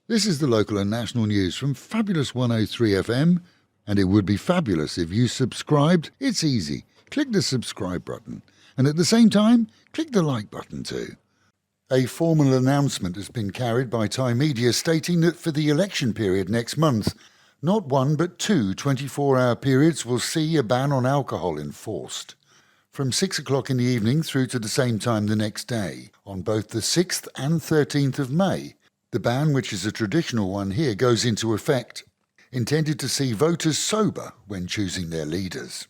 This is the local and national news from Fabulous 103 FM, and it would be fabulous if you subscribed. It's easy. Click the subscribe button, and at the same time, click the like button too. A formal announcement has been carried by Thai media stating that for the election period next month, not one but two 24-hour periods will see a ban on alcohol enforced. From 6 o'clock in the evening through to the same time the next day, on both the 6th and 13th of May, the ban, which is a traditional one here, goes into effect, intended to see voters sober when choosing their leaders.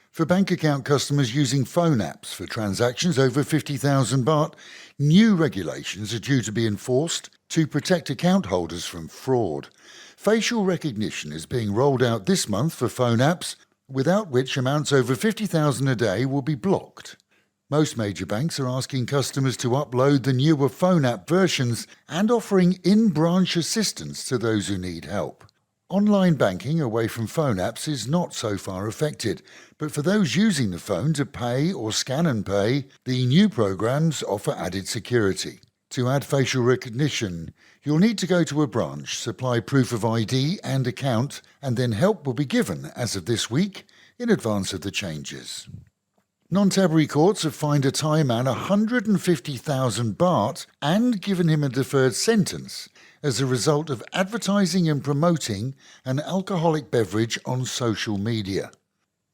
For bank account customers using phone apps for transactions over 50,000 baht, new regulations are due to be enforced to protect account holders from fraud. Facial recognition is being rolled out this month for phone apps, without which amounts over 50,000 a day will be blocked. Most major banks are asking customers to upload the newer phone app versions and offering in-branch assistance to those who need help. Online banking away from phone apps is not so far affected, but for those using the phone to pay or scan and pay, the new programs offer added security. To add facial recognition, you'll need to go to a branch, supply proof of ID and account, and then help will be given as of this week in advance of the changes. Non-Tabari courts have fined a Thai man 150,000 baht and given him a deferred sentence as a result of advertising and promoting an alcoholic beverage on social media.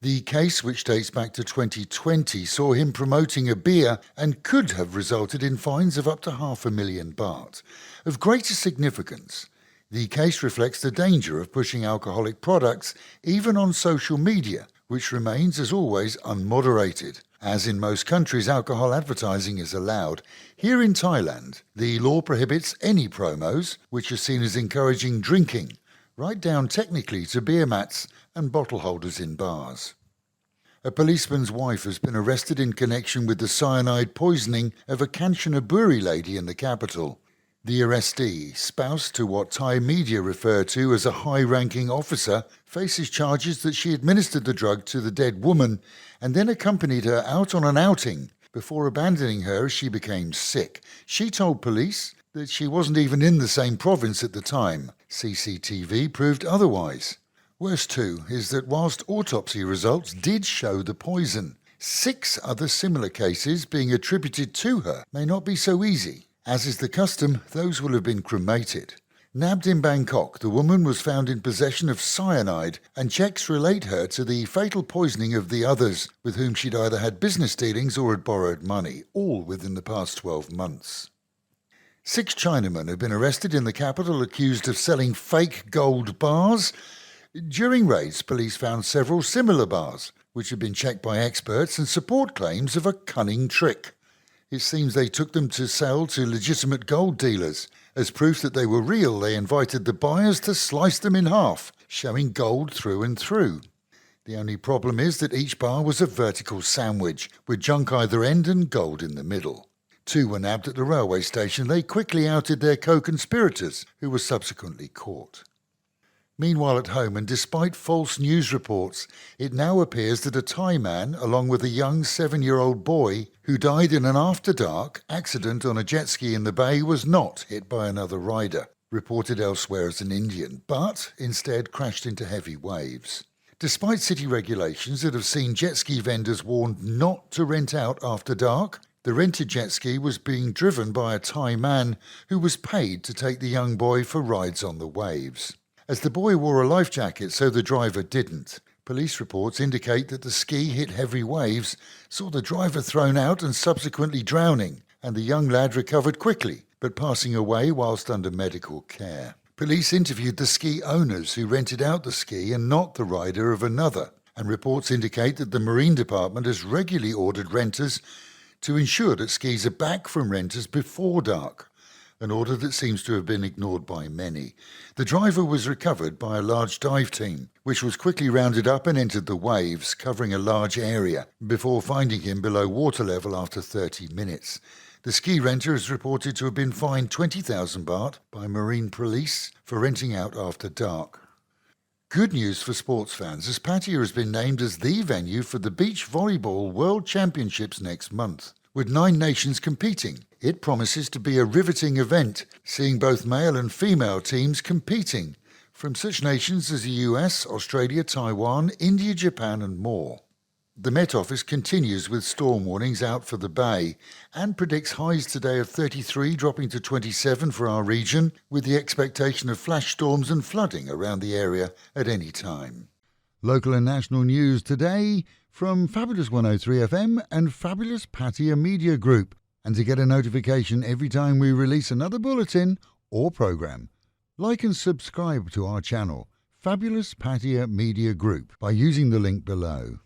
The case, which dates back to 2020, saw him promoting a beer and could have resulted in fines of up to 500,000 baht. Of greater significance, the case reflects the danger of pushing alcoholic products even on social media, which remains, as always, unmoderated. As in most countries, alcohol advertising is allowed. Here in Thailand, the law prohibits any promos which are seen as encouraging drinking, right down technically to beer mats and bottle holders in bars. A policeman's wife has been arrested in connection with the cyanide poisoning of a Kanchanaburi lady in the capital. The arrestee, spouse to what Thai media refer to as a high-ranking officer, faces charges that she administered the drug to the dead woman and then accompanied her out on an outing before abandoning her as she became sick. She told police that she wasn't even in the same province at the time. CCTV proved otherwise. Worse too is that whilst autopsy results did show the poison, 6 other similar cases being attributed to her may not be so easy. As is the custom, those will have been cremated. Nabbed in Bangkok, the woman was found in possession of cyanide, and checks relate her to the fatal poisoning of the others, with whom she'd either had business dealings or had borrowed money, all within the past 12 months. 6 Chinamen have been arrested in the capital accused of selling fake gold bars. During raids, police found several similar bars, which had been checked by experts and support claims of a cunning trick. It seems they took them to sell to legitimate gold dealers. As proof that they were real, they invited the buyers to slice them in half, showing gold through and through. The only problem is that each bar was a vertical sandwich, with junk either end and gold in the middle. 2 were nabbed at the railway station. They quickly outed their co-conspirators, who were subsequently caught. Meanwhile at home, and despite false news reports, it now appears that a Thai man, along with a young 7-year-old boy who died in an after-dark accident on a jet ski in the bay, was not hit by another rider, reported elsewhere as an Indian, but instead crashed into heavy waves. Despite city regulations that have seen jet ski vendors warned not to rent out after dark, the rented jet ski was being driven by a Thai man who was paid to take the young boy for rides on the waves. As the boy wore a life jacket, so the driver didn't. Police reports indicate that the ski hit heavy waves, saw the driver thrown out and subsequently drowning, and the young lad recovered quickly, but passing away whilst under medical care. Police interviewed the ski owners who rented out the ski and not the rider of another, and reports indicate that the Marine Department has regularly ordered renters to ensure that skis are back from renters before dark, an order that seems to have been ignored by many. The driver was recovered by a large dive team, which was quickly rounded up and entered the waves, covering a large area, before finding him below water level after 30 minutes. The ski renter is reported to have been fined 20,000 baht by Marine Police for renting out after dark. Good news for sports fans, as Pattaya has been named as the venue for the Beach Volleyball World Championships next month. with 9 nations competing. It promises to be a riveting event, seeing both male and female teams competing, from such nations as the US, Australia, Taiwan, India, Japan and more. The Met Office continues with storm warnings out for the Bay and predicts highs today of 33 dropping to 27 for our region, with the expectation of flash storms and flooding around the area at any time. Local and national news today from Fabulous 103 FM and Fabulous Pattaya Media Group. And to get a notification every time we release another bulletin or programme, like and subscribe to our channel, Fabulous Pattaya Media Group, by using the link below.